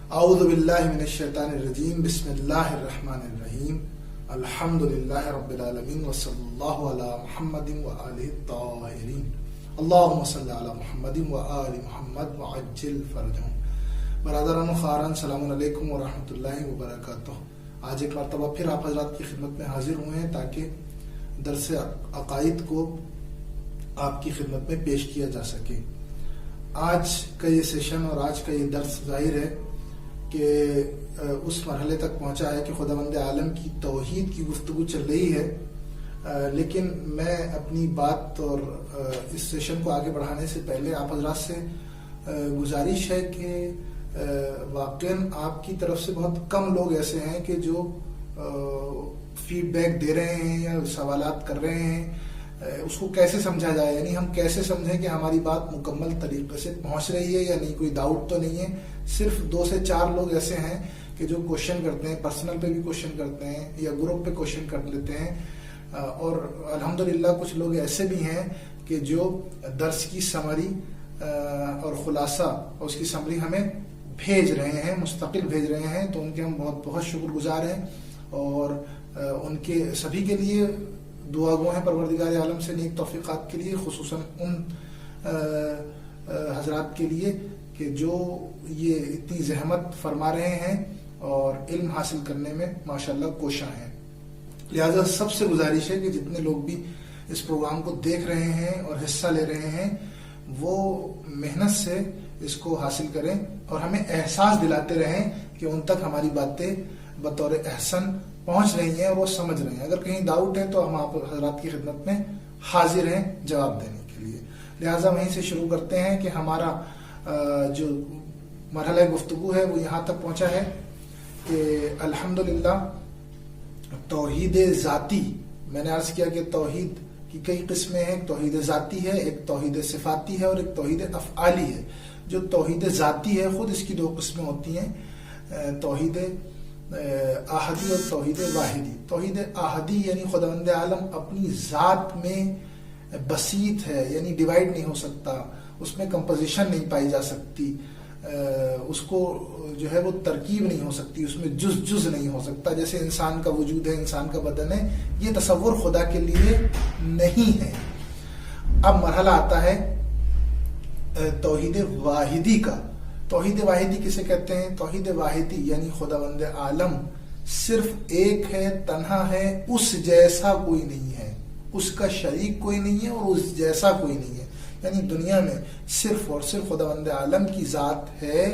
اعوذ باللہ من الشیطان الرجیم بسم اللہ الرحمن الرحیم الحمدللہ رب العالمین وصلی اللہ علی محمد وآلہ الطاہرین اللہم صلی علی محمد وآل محمد وعجل فرجہم۔ برادران و خواہران، السلام علیکم ورحمۃ اللہ وبرکاتہ۔ آج ایک مرتبہ پھر آپ حضرات کی خدمت میں حاضر ہوئے ہیں تاکہ درس عقائد کو آپ کی خدمت میں پیش کیا جا سکے۔ آج کا یہ سیشن اور آج کا یہ درس ظاہر ہے کہ اس مرحلے تک پہنچا ہے کہ خداوند عالم کی توحید کی گفتگو چل رہی ہے، لیکن میں اپنی بات اور اس سیشن کو آگے بڑھانے سے پہلے آپ حضرات سے گزارش ہے کہ واقعاً آپ کی طرف سے بہت کم لوگ ایسے ہیں کہ جو فیڈ بیک دے رہے ہیں یا سوالات کر رہے ہیں اس کو کیسے سمجھا جائے، یعنی ہم کیسے سمجھیں کہ ہماری بات مکمل طریقے سے پہنچ رہی ہے یا نہیں، کوئی ڈاؤٹ تو نہیں ہے۔ صرف 2 سے 4 لوگ ایسے ہیں کہ جو کوشچن کرتے ہیں، پرسنل پہ بھی کوشچن کرتے ہیں یا گروپ پہ کوشچن کر لیتے ہیں، اور الحمدللہ کچھ لوگ ایسے بھی ہیں کہ جو درس کی سمری اور خلاصہ اور اس کی سمری ہمیں بھیج رہے ہیں، مستقل بھیج رہے ہیں، تو ان کے ہم بہت بہت شکر گزار ہیں، اور ان کے سبھی کے لیے دعا گو ہیں پروردگار عالم سے نیک توفیقات کے لیے، خصوصاً ان حضرات کے لیے کہ جو یہ اتنی زحمت فرما رہے ہیں اور علم حاصل کرنے میں ماشاءاللہ کوشاں ہیں۔ لہذا سب سے گزارش ہے کہ جتنے لوگ بھی اس پروگرام کو دیکھ رہے ہیں اور حصہ لے رہے ہیں وہ محنت سے اس کو حاصل کریں اور ہمیں احساس دلاتے رہیں کہ ان تک ہماری باتیں بطور احسن پہنچ رہی ہیں اور وہ سمجھ رہے ہیں۔ اگر کہیں ڈاؤٹ ہے تو ہم آپ حضرات کی خدمت میں حاضر ہیں جواب دینے کے لیے۔ لہٰذا وہیں سے شروع کرتے ہیں کہ ہمارا جو مرحلہ گفتگو ہے وہ یہاں تک پہنچا ہے کہ الحمدللہ توحید ذاتی، میں نے عرض کیا کہ توحید کی کئی قسمیں ہیں، ایک توحید ذاتی ہے، ایک توحید صفاتی ہے اور ایک توحید افعالی ہے۔ جو توحید ذاتی ہے خود اس کی 2 قسمیں ہوتی ہیں، توحید احدی اور توحید واحدی۔ توحید احدی یعنی خداوند عالم اپنی ذات میں بسیط ہے، یعنی ڈیوائیڈ نہیں ہو سکتا، اس میں کمپوزیشن نہیں پائی جا سکتی، اس کو جو ہے وہ ترکیب نہیں ہو سکتی، اس میں جز نہیں ہو سکتا۔ جیسے انسان کا وجود ہے، انسان کا بدن ہے، یہ تصور خدا کے لیے نہیں ہے۔ اب مرحلہ آتا ہے توحید واحدی کا۔ توحید واحدی کسے کہتے ہیں؟ توحید واحدی یعنی خداوند عالم صرف ایک ہے، تنہا ہے، اس جیسا کوئی نہیں ہے، اس کا شریک کوئی نہیں ہے اور اس جیسا کوئی نہیں ہے۔ یعنی دنیا میں صرف اور صرف خداوند عالم کی ذات ہے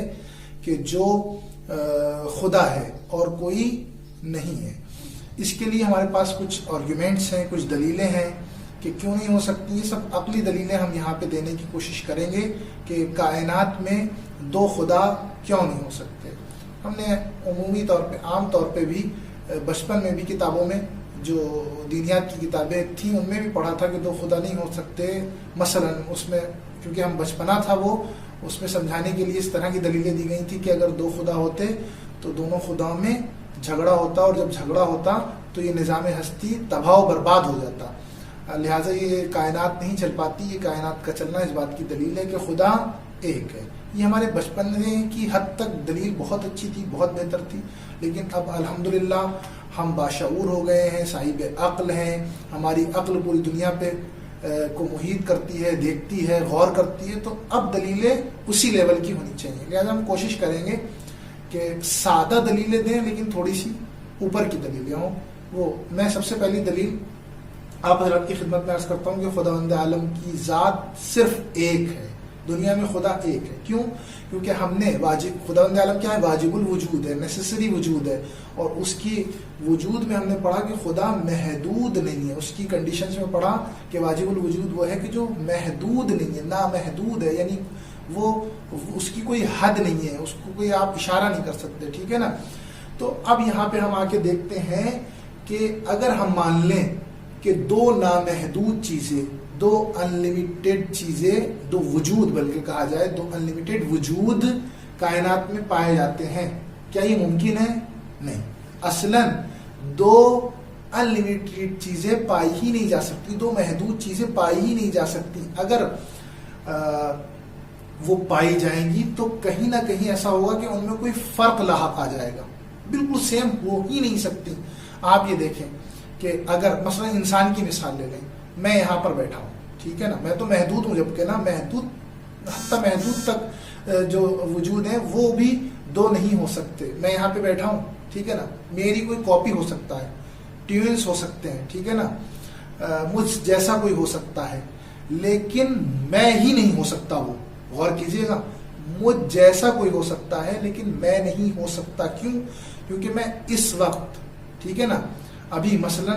کہ جو خدا ہے اور کوئی نہیں ہے۔ اس کے لیے ہمارے پاس کچھ آرگیومنٹس ہیں، کچھ دلیلیں ہیں کہ کیوں نہیں ہو سکتی۔ یہ سب عقلی دلیلیں ہم یہاں پہ دینے کی کوشش کریں گے کہ کائنات میں 2 خدا کیوں نہیں ہو سکتے۔ ہم نے عمومی طور پہ، عام طور پہ بھی بچپن میں بھی کتابوں میں جو دینیات کی کتابیں تھیں ان میں بھی پڑھا تھا کہ 2 خدا نہیں ہو سکتے۔ مثلا اس میں کیونکہ ہم بچپنا تھا وہ، اس میں سمجھانے کے لیے اس طرح کی دلیلیں دی گئی تھی کہ اگر 2 خدا ہوتے تو دونوں خداؤں میں جھگڑا ہوتا، اور جب جھگڑا ہوتا تو یہ نظام ہستی تباہ و برباد ہو جاتا، لہٰذا یہ کائنات نہیں چل پاتی۔ یہ کائنات کا چلنا اس بات کی دلیل ہے کہ خدا ایک ہے۔ یہ ہمارے بچپن کی حد تک دلیل بہت اچھی تھی، بہت بہتر تھی، لیکن اب الحمدللہ ہم باشعور ہو گئے ہیں، صاحب عقل ہیں، ہماری عقل پوری دنیا پہ کو محیط کرتی ہے، دیکھتی ہے، غور کرتی ہے، تو اب دلیلیں اسی لیول کی ہونی چاہیے۔ لہٰذا ہم کوشش کریں گے کہ سادہ دلیلیں دیں لیکن تھوڑی سی اوپر کی دلیلیں ہوں۔ وہ میں سب سے پہلی دلیل آپ حضرات کی خدمت میں عرض کرتا ہوں کہ خداوند عالم کی ذات صرف ایک ہے، دنیا میں خدا ایک ہے۔ کیوں؟ کیونکہ ہم نے خداوند عالم کیا ہے؟ واجب الوجود ہے، نیسیسری وجود ہے، اور اس کی وجود میں ہم نے پڑھا کہ خدا محدود نہیں ہے۔ اس کی کنڈیشنز میں پڑھا کہ واجب الوجود وہ ہے کہ جو محدود نہیں ہے، نامحدود ہے، یعنی وہ اس کی کوئی حد نہیں ہے، اس کو کوئی آپ اشارہ نہیں کر سکتے، ٹھیک ہے نا۔ تو اب یہاں پہ ہم آ کے دیکھتے ہیں کہ اگر ہم مان لیں کہ 2 نامحدود چیزیں، 2 انلیمیٹڈ چیزیں، 2 وجود بلکہ کہا جائے، 2 انلیمیٹڈ وجود کائنات میں پائے جاتے ہیں، کیا یہ ممکن ہے؟ نہیں۔ اصلاً 2 انلیمیٹڈ چیزیں پائی ہی نہیں جا سکتی، 2 محدود چیزیں پائی ہی نہیں جا سکتی۔ اگر وہ پائی جائیں گی تو کہیں نہ کہیں ایسا ہوگا کہ ان میں کوئی فرق لاحق آ جائے گا، بالکل سیم ہو ہی نہیں سکتی۔ آپ یہ دیکھیں کہ اگر مثلا انسان کی مثال لے لیں، میں یہاں پر بیٹھا ہوں، ٹھیک ہے نا، میں تو محدود ہوں، جبکہ نا محدود حتی محدود تک جو وجود ہیں وہ بھی دو نہیں ہو سکتے۔ میں یہاں پہ بیٹھا ہوں، ٹھیک ہے نا، میری کوئی کاپی ہو سکتا ہے، ٹوینس ہو سکتے ہیں، ٹھیک ہے نا، مجھ جیسا کوئی ہو سکتا ہے، لیکن میں ہی نہیں ہو سکتا۔ وہ غور کیجئے گا، مجھ جیسا کوئی ہو سکتا ہے لیکن میں نہیں ہو سکتا۔ کیوں؟ کیونکہ میں اس وقت، ٹھیک ہے نا، ابھی مثلا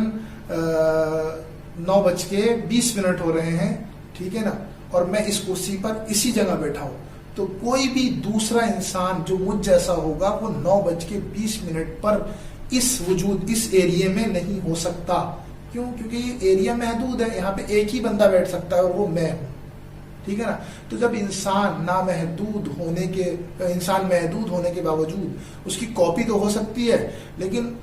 9:20 ہو رہے ہیں، ٹھیک ہے نا، اور میں اس کرسی پر اسی جگہ بیٹھا ہوں، تو کوئی بھی دوسرا انسان جو مجھ جیسا ہوگا وہ 9:20 پر اس وجود، اس ایریے میں نہیں ہو سکتا۔ کیوں؟ کیونکہ یہ ایریا محدود ہے، یہاں پہ ایک ہی بندہ بیٹھ سکتا ہے اور وہ میں ہوں، ٹھیک ہے نا۔ تو جب انسان محدود ہونے کے باوجود اس کی کاپی تو ہو سکتی ہے، لیکن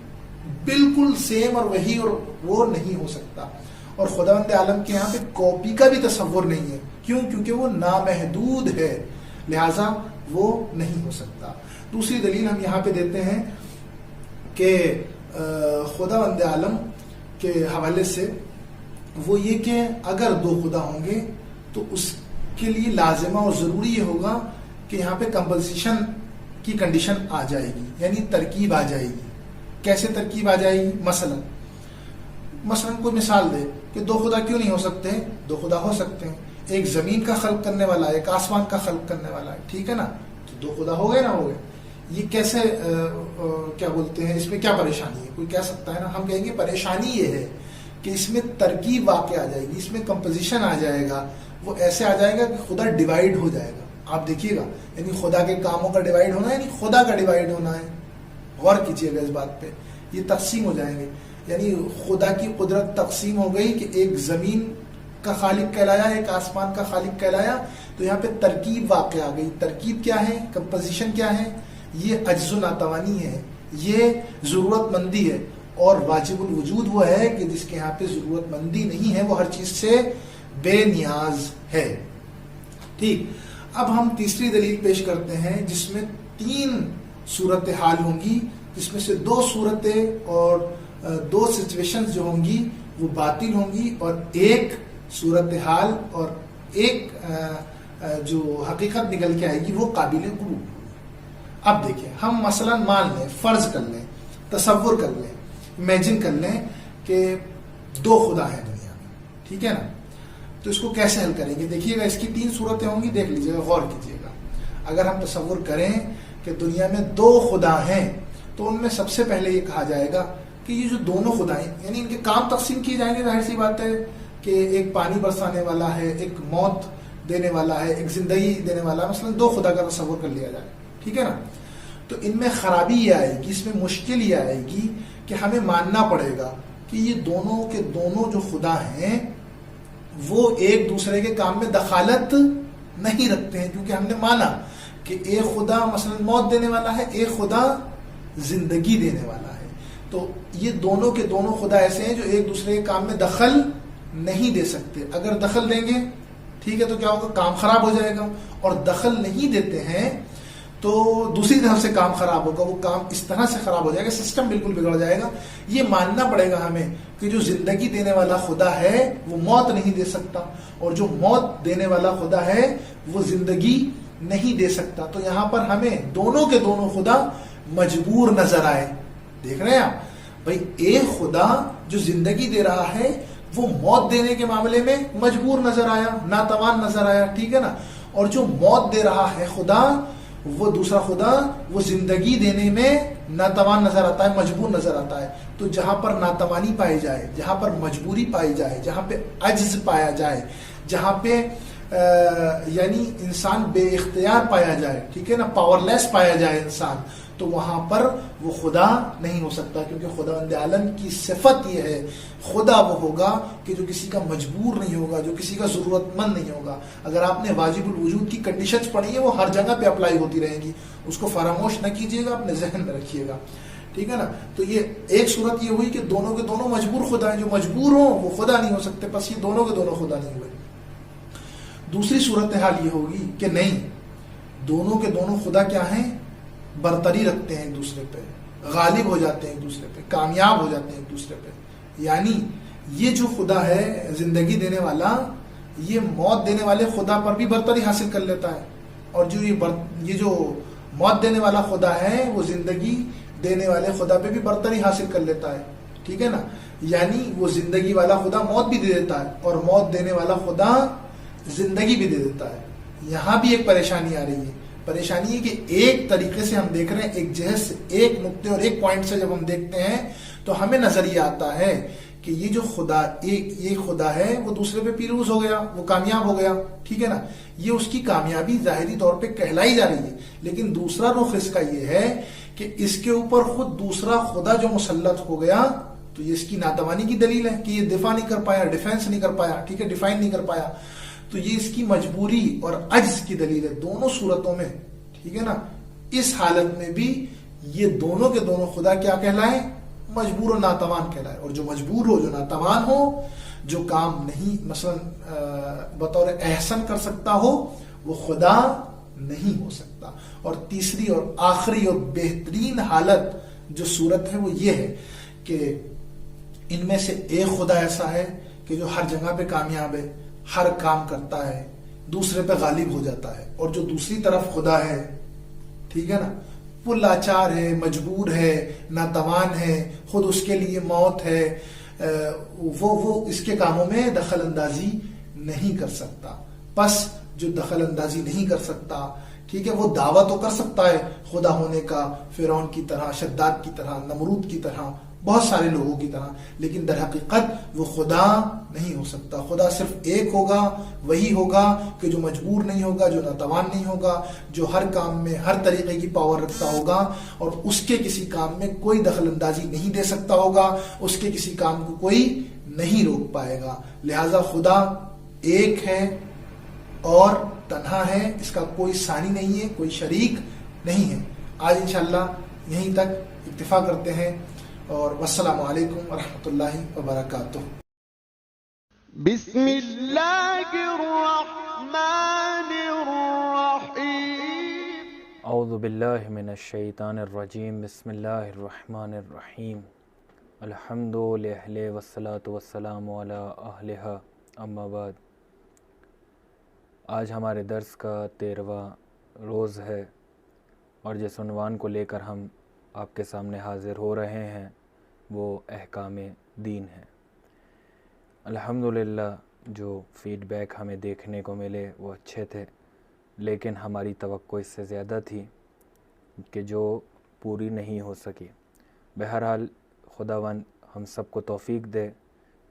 بالکل سیم اور وہی اور وہ نہیں ہو سکتا۔ اور خداوند عالم کے یہاں پہ کاپی کا بھی تصور نہیں ہے۔ کیوں؟ کیونکہ وہ نامحدود ہے، لہذا وہ نہیں ہو سکتا۔ دوسری دلیل ہم یہاں پہ دیتے ہیں کہ خداوند عالم کے حوالے سے، وہ یہ کہ اگر دو خدا ہوں گے تو اس کے لیے لازمہ اور ضروری یہ ہوگا کہ یہاں پہ کمپوزیشن کی کنڈیشن آ جائے گی، یعنی ترکیب آ جائے گی۔ کیسے ترکیب آ جائے گی؟ مثلا کوئی مثال دے کہ دو خدا کیوں نہیں ہو سکتے؟ دو خدا ہو سکتے ہیں، ایک زمین کا خلق کرنے والا ہے، ایک آسمان کا خلق کرنے والا ہے، ٹھیک ہے نا، تو دو خدا ہو گئے نا، ہو گئے۔ یہ کیسے کیا بولتے ہیں، اس میں کیا پریشانی ہے؟ کوئی کہہ سکتا ہے نا، ہم کہیں گے پریشانی یہ ہے کہ اس میں ترکیب واقع آ جائے گی، اس میں کمپوزیشن آ جائے گا، وہ ایسے آ جائے گا کہ خدا ڈیوائیڈ ہو جائے گا۔ آپ دیکھیے گا، یعنی خدا کے کاموں کا ڈیوائیڈ ہونا ہے، یعنی خدا کا ڈیوائیڈ ہونا ہے۔ غور کیجئے گا اس بات پہ، یہ تقسیم ہو جائیں گے، یعنی خدا کی قدرت تقسیم ہو گئی کہ ایک زمین کا خالق کہلایا، ایک آسمان کا خالق کہلایا، تو یہاں پہ ترکیب واقع آ گئی۔ ترکیب کیا ہے؟ کمپوزیشن کیا ہے؟ یہ عجز و ناتوانی ہے، یہ ضرورت مندی ہے، اور واجب الوجود وہ ہے کہ جس کے یہاں پہ ضرورت مندی نہیں ہے، وہ ہر چیز سے بے نیاز ہے۔ ٹھیک، اب ہم تیسری دلیل پیش کرتے ہیں جس میں 3 صورتحال ہوں گی، جس میں سے 2 صورتیں اور 2 سچویشنز جو ہوں گی وہ باطل ہوں گی، اور ایک صورتحال اور ایک جو حقیقت نکل کے آئے گی وہ قابل قبول ہوگی۔ اب دیکھیں، ہم مثلا مان لیں، فرض کر لیں، تصور کر لیں، امیجن کر لیں کہ 2 خدا ہیں دنیا میں، ٹھیک ہے نا، تو اس کو کیسے حل کریں گے؟ دیکھیے گا، اس کی 3 صورتیں ہوں گی، دیکھ لیجیے گا، غور کیجیے گا۔ اگر ہم تصور کریں کہ دنیا میں 2 خدا ہیں، تو ان میں سب سے پہلے یہ کہا جائے گا کہ یہ جو دونوں خدا ہیں، یعنی ان کے کام تقسیم کیے جائیں گے۔ ظاہر سی بات ہے کہ ایک پانی برسانے والا ہے، ایک موت دینے والا ہے، ایک زندگی دینے والا ہے، مثلا 2 خدا کا تصور کر لیا جائے، ٹھیک ہے نا۔ تو ان میں خرابی یہ آئے گی، اس میں مشکل یہ آئے گی کہ ہمیں ماننا پڑے گا کہ یہ دونوں کے دونوں جو خدا ہیں وہ ایک دوسرے کے کام میں دخالت نہیں رکھتے ہیں، کیونکہ ہم نے مانا کہ ایک خدا مثلا موت دینے والا ہے، ایک خدا زندگی دینے والا ہے۔ تو یہ دونوں کے دونوں خدا ایسے ہیں جو ایک دوسرے کے کام میں دخل نہیں دے سکتے۔ اگر دخل دیں گے، ٹھیک ہے، تو کیا ہوگا؟ کام خراب ہو جائے گا، اور دخل نہیں دیتے ہیں تو دوسری طرف سے کام خراب ہوگا، وہ کام اس طرح سے خراب ہو جائے گا، سسٹم بالکل بگڑ جائے گا۔ یہ ماننا پڑے گا ہمیں کہ جو زندگی دینے والا خدا ہے وہ موت نہیں دے سکتا، اور جو موت دینے والا خدا ہے وہ زندگی نہیں دے سکتا۔ تو یہاں پر ہمیں دونوں کے دونوں خدا مجبور نظر آئے۔ دیکھ رہے ہیں آپ بھائی، ایک خدا جو زندگی دے رہا ہے وہ موت دینے کے معاملے میں مجبور نظر آیا، ناتوان نظر آیا، ٹھیک ہے نا، اور جو موت دے رہا ہے خدا، وہ دوسرا خدا، وہ زندگی دینے میں ناتوان نظر آتا ہے، مجبور نظر آتا ہے۔ تو جہاں پر ناتوانی پائی جائے، جہاں پر مجبوری پائی جائے، جہاں پہ عجز پایا جائے، جہاں پہ یعنی انسان بے اختیار پایا جائے، ٹھیک ہے نا، پاور لیس پایا جائے انسان، تو وہاں پر وہ خدا نہیں ہو سکتا، کیونکہ خداوند عالم کی صفت یہ ہے، خدا وہ ہوگا کہ جو کسی کا مجبور نہیں ہوگا، جو کسی کا ضرورت مند نہیں ہوگا۔ اگر آپ نے واجب الوجود کی کنڈیشنز پڑھی ہیں، وہ ہر جگہ پہ اپلائی ہوتی رہیں گی، اس کو فراموش نہ کیجیے گا، اپنے ذہن میں رکھیے گا، ٹھیک ہے نا۔ تو یہ ایک صورت یہ ہوئی کہ دونوں کے دونوں مجبور خدا ہیں، جو مجبور ہوں وہ خدا نہیں ہو سکتے، بس یہ دونوں کے دونوں خدا نہیں ہوئے۔ دوسری صورتحال یہ ہوگی کہ نہیں، دونوں کے دونوں خدا کیا ہیں، برتری رکھتے ہیں ایک دوسرے پہ، غالب ہو جاتے ہیں ایک دوسرے پہ، کامیاب ہو جاتے ہیں ایک دوسرے پہ. یعنی یہ جو خدا ہے زندگی دینے والا، یہ موت دینے والے خدا پر بھی برتری حاصل کر لیتا ہے، اور جو یہ جو موت دینے والا خدا ہے وہ زندگی دینے والے خدا پہ بھی برتری حاصل کر لیتا ہے. ٹھیک ہے نا؟ یعنی وہ زندگی والا خدا موت بھی دے دیتا ہے، اور موت دینے والا خدا زندگی بھی دے دیتا ہے. یہاں بھی ایک پریشانی آ رہی ہے. پریشانی ہے کہ ایک طریقے سے ہم دیکھ رہے ہیں، ایک جہت سے، ایک نقطے اور ایک پوائنٹ سے جب ہم دیکھتے ہیں تو ہمیں نظریہ آتا ہے کہ یہ جو خدا، یہ خدا ہے وہ دوسرے پہ پیروز ہو گیا، وہ کامیاب ہو گیا. ٹھیک ہے نا؟ یہ اس کی کامیابی ظاہری طور پہ کہلائی جا رہی ہے، لیکن دوسرا رخ اس کا یہ ہے کہ اس کے اوپر خود دوسرا خدا جو مسلط ہو گیا، تو یہ اس کی ناتوانی کی دلیل ہے کہ یہ دفاع نہیں کر پایا، ڈیفینس نہیں کر پایا. ٹھیک ہے، ڈیفائن نہیں کر پایا. تو یہ اس کی مجبوری اور عجز کی دلیل ہے دونوں صورتوں میں. ٹھیک ہے نا؟ اس حالت میں بھی یہ دونوں کے دونوں خدا کیا کہلائے، مجبور و ناتوان کہلائے. اور جو مجبور ہو، جو ناتوان ہو، جو کام نہیں مثلا بطور احسن کر سکتا ہو، وہ خدا نہیں ہو سکتا. اور تیسری اور آخری اور بہترین حالت جو صورت ہے وہ یہ ہے کہ ان میں سے ایک خدا ایسا ہے کہ جو ہر جگہ پہ کامیاب ہے، ہر کام کرتا ہے، دوسرے پہ غالب ہو جاتا ہے. اور جو دوسری طرف خدا ہے، ٹھیک ہے نا، وہ لاچار ہے، مجبور ہے، ناتوان ہے، خود اس کے لیے موت ہے، وہ اس کے کاموں میں دخل اندازی نہیں کر سکتا. بس جو دخل اندازی نہیں کر سکتا، ٹھیک ہے، وہ دعویٰ تو کر سکتا ہے خدا ہونے کا، فرعون کی طرح، شداد کی طرح، نمرود کی طرح، بہت سارے لوگوں کی طرح، لیکن در حقیقت وہ خدا نہیں ہو سکتا. خدا صرف ایک ہوگا، وہی ہوگا کہ جو مجبور نہیں ہوگا، جو ناتوان نہیں ہوگا، جو ہر کام میں ہر طریقے کی پاور رکھتا ہوگا، اور اس کے کسی کام میں کوئی دخل اندازی نہیں دے سکتا ہوگا، اس کے کسی کام کو کوئی نہیں روک پائے گا. لہذا خدا ایک ہے اور تنہا ہے، اس کا کوئی ثانی نہیں ہے، کوئی شریک نہیں ہے. آج انشاءاللہ یہیں تک اکتفا کرتے ہیں، اور والسلام علیکم ورحمۃ اللہ وبرکاتہ. بسم اللہ الرحمن الرحیم. اعوذ باللہ من الشیطان الرجیم. بسم اللہ الرحمن الرحیم. الحمد للہ والصلاة والسلام علی اہلہا، اما بعد. آج ہمارے درس کا 13واں روز ہے، اور جس عنوان کو لے کر ہم آپ کے سامنے حاضر ہو رہے ہیں وہ احکام دین ہے. الحمدللہ جو فیڈ بیک ہمیں دیکھنے کو ملے وہ اچھے تھے، لیکن ہماری توقع اس سے زیادہ تھی کہ جو پوری نہیں ہو سکی. بہرحال خداوند ہم سب کو توفیق دے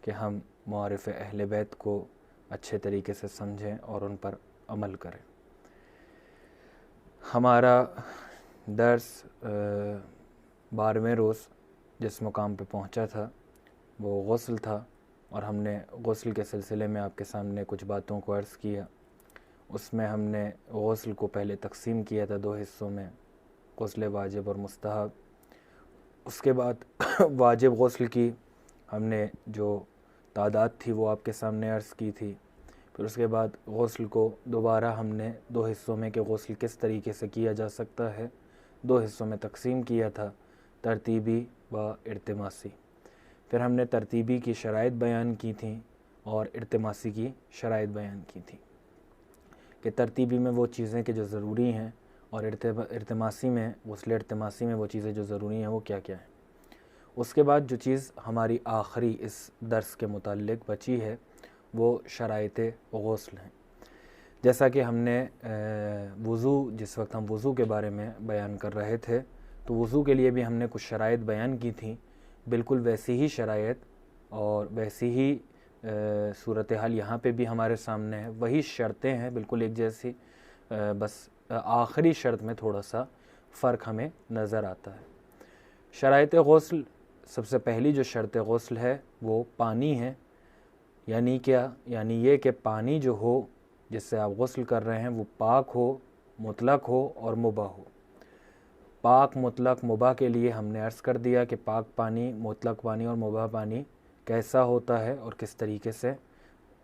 کہ ہم معارف اہل بیت کو اچھے طریقے سے سمجھیں اور ان پر عمل کریں. ہمارا درس 12ویں روز جس مقام پہ پہنچا تھا وہ غسل تھا، اور ہم نے غسل کے سلسلے میں آپ کے سامنے کچھ باتوں کو عرض کیا. اس میں ہم نے غسل کو پہلے تقسیم کیا تھا 2 حصوں میں، غسل واجب اور مستحب. اس کے بعد واجب غسل کی ہم نے جو تعداد تھی وہ آپ کے سامنے عرض کی تھی. پھر اس کے بعد غسل کو دوبارہ ہم نے 2 حصوں میں کہ غسل کس طریقے سے کیا جا سکتا ہے 2 حصوں میں تقسیم کیا تھا، ترتیبی و ارتماسی. پھر ہم نے ترتیبی کی شرائط بیان کی تھیں اور ارتماسی کی شرائط بیان کی تھی کہ ترتیبی میں وہ چیزیں کہ جو ضروری ہیں، اور ارتماسی میں، غسل ارتماسی میں وہ چیزیں جو ضروری ہیں وہ کیا کیا ہیں. اس کے بعد جو چیز ہماری آخری اس درس کے متعلق بچی ہے وہ شرائط غسل ہیں. جیسا کہ ہم نے وضو، جس وقت ہم وضو کے بارے میں بیان کر رہے تھے تو وضو کے لیے بھی ہم نے کچھ شرائط بیان کی تھیں. بالکل ویسی ہی شرائط اور ویسی ہی صورتحال یہاں پہ بھی ہمارے سامنے ہے. وہی شرطیں ہیں بالکل ایک جیسی، بس آخری شرط میں تھوڑا سا فرق ہمیں نظر آتا ہے. شرائط غسل، سب سے پہلی جو شرط غسل ہے وہ پانی ہے. یعنی کیا؟ یعنی یہ کہ پانی جو ہو جس سے آپ غسل کر رہے ہیں وہ پاک ہو، مطلق ہو اور مباح ہو. پاک، مطلق، مباح کے لیے ہم نے عرض کر دیا کہ پاک پانی، مطلق پانی اور مباح پانی کیسا ہوتا ہے اور کس طریقے سے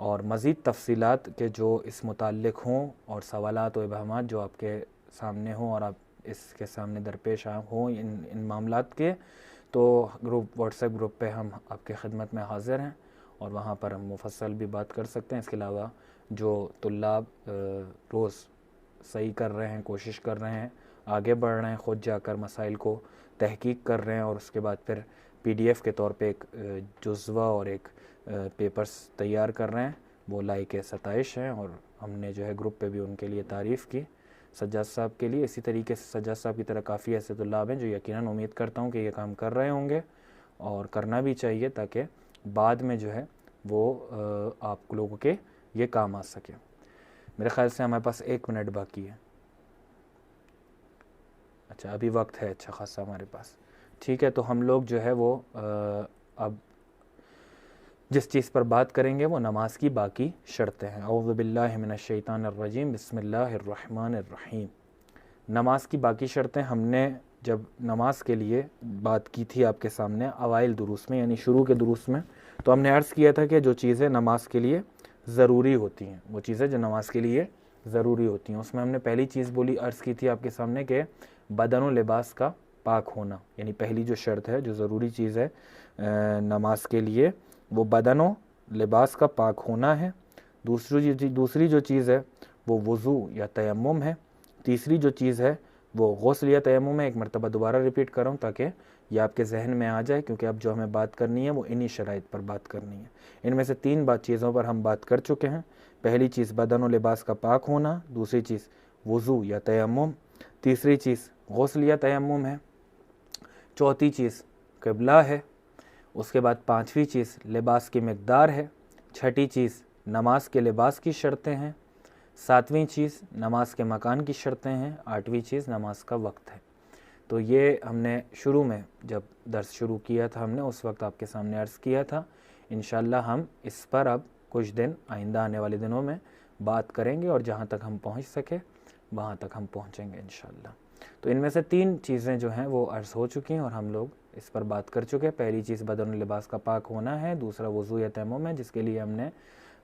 اور مزید تفصیلات کے جو اس متعلق ہوں اور سوالات و ابہامات جو آپ کے سامنے ہوں اور آپ اس کے سامنے درپیش ہوں ان معاملات کے، تو واٹس ایپ گروپ پہ ہم آپ کے خدمت میں حاضر ہیں اور وہاں پر ہم مفصل بھی بات کر سکتے ہیں۔ اس کے علاوہ جو طلاب روز صحیح کر رہے ہیں، کوشش کر رہے ہیں، آگے بڑھ رہے ہیں، خود جا کر مسائل کو تحقیق کر رہے ہیں اور اس کے بعد پھر PDF کے طور پہ ایک جزوہ اور ایک پیپرز تیار کر رہے ہیں، وہ لائق ستائش ہیں، اور ہم نے جو ہے گروپ پہ بھی ان کے لیے تعریف کی سجاد صاحب کے لیے۔ اسی طریقے سے سجاد صاحب کی طرح کافی ایسے طلاب ہیں جو یقیناً امید کرتا ہوں کہ یہ کام کر رہے ہوں گے اور کرنا بھی چاہیے، تاکہ بعد میں جو ہے وہ آپ لوگوں کے یہ کام آ سکے۔ میرے خیال سے ہمارے پاس 1 منٹ باقی ہے۔ اچھا ابھی وقت ہے اچھا خاصا ہمارے پاس، ٹھیک ہے۔ تو ہم لوگ جو ہے وہ اب جس چیز پر بات کریں گے وہ نماز کی باقی شرطیں ہیں۔ اعوذ باللہ من الشیطان الرجیم، بسم اللہ الرحمن الرحیم۔ نماز کی باقی شرطیں ہم نے جب نماز کے لیے بات کی تھی آپ کے سامنے اوائل دروس میں، یعنی شروع کے دروس میں، تو ہم نے عرض کیا تھا کہ جو چیزیں نماز کے لیے ضروری ہوتی ہیں، وہ چیزیں جو نماز کے لیے ضروری ہوتی ہیں، اس میں ہم نے پہلی چیز عرض کی تھی آپ کے سامنے کہ بدن و لباس کا پاک ہونا، یعنی پہلی جو شرط ہے، جو ضروری چیز ہے نماز کے لیے، وہ بدن و لباس کا پاک ہونا ہے۔ دوسری جو چیز ہے وہ وضو یا تیمم ہے۔ تیسری جو چیز ہے وہ غسل یا تیمم ہے۔ ایک مرتبہ دوبارہ ریپیٹ کر رہا ہوں تاکہ یہ آپ کے ذہن میں آ جائے، کیونکہ اب جو ہمیں بات کرنی ہے وہ انہی شرائط پر بات کرنی ہے۔ ان میں سے 3 چیزوں پر ہم بات کر چکے ہیں۔ پہلی چیز بدن و لباس کا پاک ہونا، دوسری چیز وضو یا تیمم، تیسری چیز غسل یا تیمم ہے، چوتھی چیز قبلہ ہے، اس کے بعد 5ویں چیز لباس کی مقدار ہے، چھٹی چیز نماز کے لباس کی شرطیں ہیں، 7ویں چیز نماز کے مکان کی شرطیں ہیں، 8ویں چیز نماز کا وقت ہے۔ تو یہ ہم نے شروع میں جب درس شروع کیا تھا ہم نے اس وقت آپ کے سامنے عرض کیا تھا۔ انشاءاللہ ہم اس پر اب کچھ دن آئندہ آنے والے دنوں میں بات کریں گے اور جہاں تک ہم پہنچ سکے وہاں تک ہم پہنچیں گے انشاءاللہ۔ تو ان میں سے 3 چیزیں جو ہیں وہ عرض ہو چکی ہیں اور ہم لوگ اس پر بات کر چکے۔ پہلی چیز بدن و لباس کا پاک ہونا ہے، دوسرا وضو یا تیمم ہے جس کے لیے ہم نے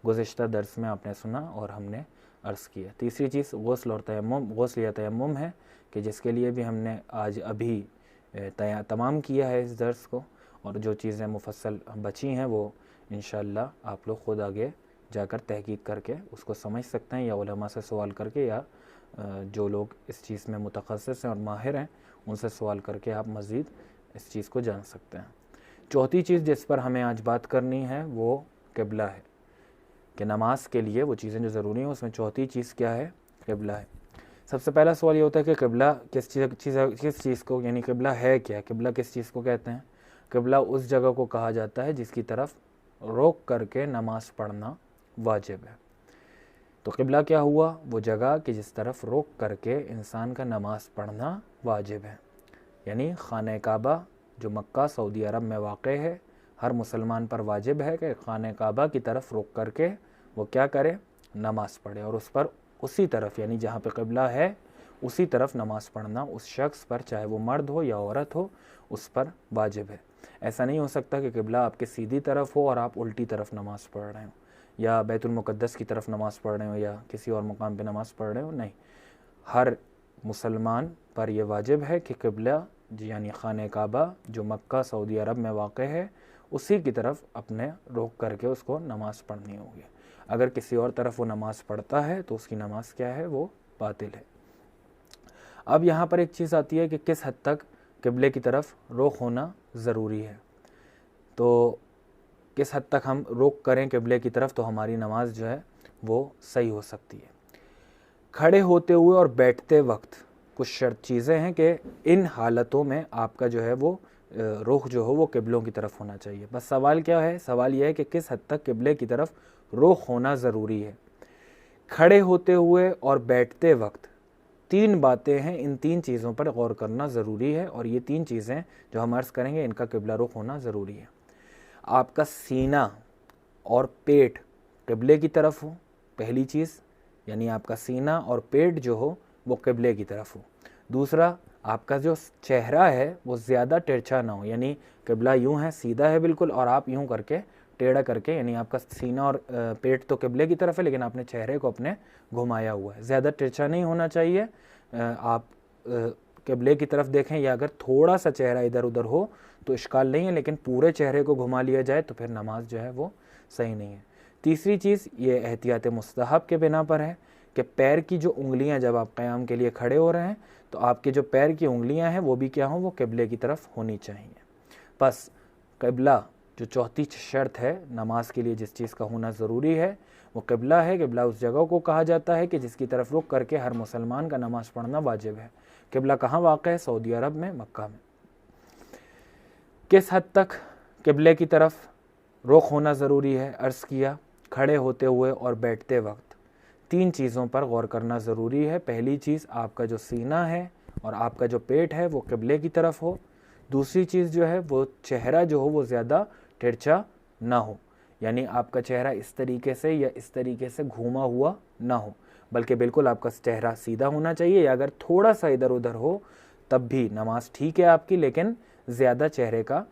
گزشتہ درس میں آپ نے سنا اور ہم نے عرض کیا۔ تیسری چیز غسل یا تیمم ہے کہ جس کے لیے بھی ہم نے آج ابھی تمام کیا ہے اس درس کو، اور جو چیزیں مفصل بچی ہیں وہ انشاءاللہ آپ لوگ خود آگے جا کر تحقیق کر کے اس کو سمجھ سکتے ہیں، یا علماء سے سوال کر کے، یا جو لوگ اس چیز میں متخصص ہیں اور ماہر ہیں ان سے سوال کر کے آپ مزید اس چیز کو جان سکتے ہیں۔ چوتھی چیز جس پر ہمیں آج بات کرنی ہے وہ قبلہ ہے، کہ نماز کے لیے وہ چیزیں جو ضروری ہیں اس میں چوتھی چیز کیا ہے؟ قبلہ ہے۔ سب سے پہلا سوال یہ ہوتا ہے کہ قبلہ کس چیز کو، یعنی قبلہ ہے کیا؟ قبلہ کس چیز کو کہتے ہیں؟ قبلہ اس جگہ کو کہا جاتا ہے جس کی طرف روک کر کے نماز پڑھنا واجب ہے۔ تو قبلہ کیا ہوا؟ وہ جگہ کہ جس طرف روک کر کے انسان کا نماز پڑھنا واجب ہے، یعنی خانہ کعبہ جو مکہ سعودی عرب میں واقع ہے، ہر مسلمان پر واجب ہے کہ خانہ کعبہ کی طرف رک کر کے وہ کیا کرے؟ نماز پڑھے، اور اس پر اسی طرف یعنی جہاں پہ قبلہ ہے اسی طرف نماز پڑھنا اس شخص پر، چاہے وہ مرد ہو یا عورت ہو، اس پر واجب ہے۔ ایسا نہیں ہو سکتا کہ قبلہ آپ کے سیدھی طرف ہو اور آپ الٹی طرف نماز پڑھ رہے ہوں، یا بیت المقدس کی طرف نماز پڑھ رہے ہوں، یا کسی اور مقام پہ نماز پڑھ رہے ہوں۔ نہیں، ہر مسلمان پر یہ واجب ہے کہ قبلہ یعنی خانہ کعبہ جو مکہ سعودی عرب میں واقع ہے اسی کی طرف اپنے روک کر کے اس کو نماز پڑھنی ہوگی۔ اگر کسی اور طرف وہ نماز پڑھتا ہے تو اس کی نماز کیا ہے؟ وہ باطل ہے۔ اب یہاں پر ایک چیز آتی ہے کہ کس حد تک قبلے کی طرف رخ ہونا ضروری ہے۔ تو کس حد تک ہم رخ کریں قبلے کی طرف تو ہماری نماز جو ہے وہ صحیح ہو سکتی ہے۔ کھڑے ہوتے ہوئے اور بیٹھتے وقت کچھ شرط چیزیں ہیں کہ ان حالتوں میں آپ کا جو ہے وہ رخ جو ہو وہ قبلوں کی طرف ہونا چاہیے۔ بس سوال کیا ہے؟ سوال یہ ہے کہ کس حد تک قبلے کی طرف رخ ہونا ضروری ہے۔ کھڑے ہوتے ہوئے اور بیٹھتے وقت 3 باتیں ہیں، ان 3 چیزوں پر غور کرنا ضروری ہے، اور یہ 3 چیزیں جو ہم عرض کریں گے ان کا قبلہ رخ ہونا ضروری ہے۔ آپ کا سینہ اور پیٹ قبلے کی طرف ہو، پہلی چیز، یعنی آپ کا سینہ اور پیٹ جو ہو وہ قبلے کی طرف ہو۔ دوسرا، آپ کا جو چہرہ ہے وہ زیادہ ترچھا نہ ہو، یعنی قبلہ یوں ہے، سیدھا ہے بالکل، اور آپ یوں کر کے ٹیڑھا کر کے، یعنی آپ کا سینہ اور پیٹ تو قبلے کی طرف ہے لیکن آپ نے چہرے کو اپنے گھمایا ہوا ہے. زیادہ ترچھا نہیں ہونا چاہیے. آپ قبلے کی طرف دیکھیں یا اگر تھوڑا سا چہرہ ادھر ادھر ہو تو اشکال نہیں ہے، لیکن پورے چہرے کو گھما لیا جائے تو پھر نماز جو ہے وہ صحیح نہیں ہے. تیسری چیز یہ احتیاط مستحب کے بنا پر ہے کہ پیر کی جو انگلیاں، جب آپ قیام کے لیے کھڑے ہو رہے ہیں تو آپ کے جو پیر کی انگلیاں ہیں وہ بھی کیا ہوں، وہ قبلے کی طرف ہونی چاہیے. بس قبلہ جو چوتھی شرط ہے نماز کے لیے جس چیز کا ہونا ضروری ہے وہ قبلہ ہے. قبلہ اس جگہ کو کہا جاتا ہے کہ جس کی طرف رخ کر کے ہر مسلمان کا نماز پڑھنا واجب ہے. قبلہ کہاں واقع ہے؟ سعودی عرب میں، مکہ میں. کس حد تک قبلے کی طرف رخ ہونا ضروری ہے؟ عرض کیا کھڑے ہوتے ہوئے اور بیٹھتے وقت 3 چیزوں پر غور کرنا ضروری ہے. پہلی چیز آپ کا جو سینہ ہے اور آپ کا جو پیٹ ہے وہ قبلے کی طرف ہو. دوسری چیز جو ہے وہ چہرہ جو ہو وہ زیادہ ترچھا نہ ہو، یعنی آپ کا چہرہ اس طریقے سے یا اس طریقے سے گھوما ہوا نہ ہو، بلکہ بالکل آپ کا چہرہ سیدھا ہونا چاہیے، یا اگر تھوڑا سا ادھر ادھر ہو تب بھی نماز ٹھیک ہے آپ کی، لیکن زیادہ چہرے کا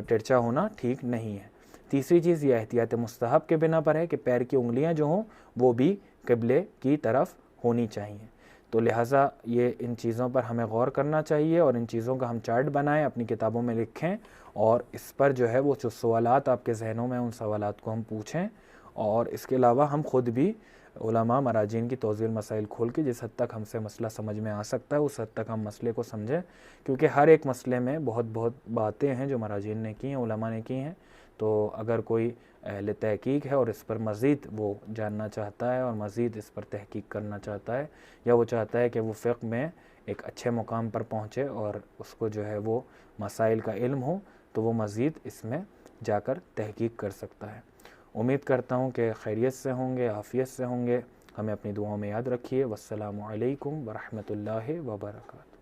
ترچھا ہونا ٹھیک نہیں ہے. تیسری چیز یہ احتیاط مستحب کے بنا پر ہے کہ پیر کی انگلیاں جو ہوں وہ بھی قبلے کی طرف ہونی چاہیے. تو لہٰذا یہ ان چیزوں پر ہمیں غور کرنا چاہیے اور ان چیزوں کا ہم چارٹ بنائیں، اپنی کتابوں میں لکھیں، اور اس پر جو ہے وہ جو سوالات آپ کے ذہنوں میں ان سوالات کو ہم پوچھیں. اور اس کے علاوہ ہم خود بھی علماء مراجعین کی توضیح المسائل کھول کے جس حد تک ہم سے مسئلہ سمجھ میں آ سکتا ہے اس حد تک ہم مسئلے کو سمجھیں، کیونکہ ہر ایک مسئلے میں بہت باتیں ہیں جو مراجعین نے کی ہیں، علماء نے کی ہیں. تو اگر کوئی اہل تحقیق ہے اور اس پر مزید وہ جاننا چاہتا ہے اور مزید اس پر تحقیق کرنا چاہتا ہے، یا وہ چاہتا ہے کہ وہ فقہ میں ایک اچھے مقام پر پہنچے اور اس کو جو ہے وہ مسائل کا علم ہو، تو وہ مزید اس میں جا کر تحقیق کر سکتا ہے. امید کرتا ہوں کہ خیریت سے ہوں گے، عافیت سے ہوں گے. ہمیں اپنی دعاؤں میں یاد رکھیے. والسلام علیکم ورحمۃ اللہ وبرکاتہ.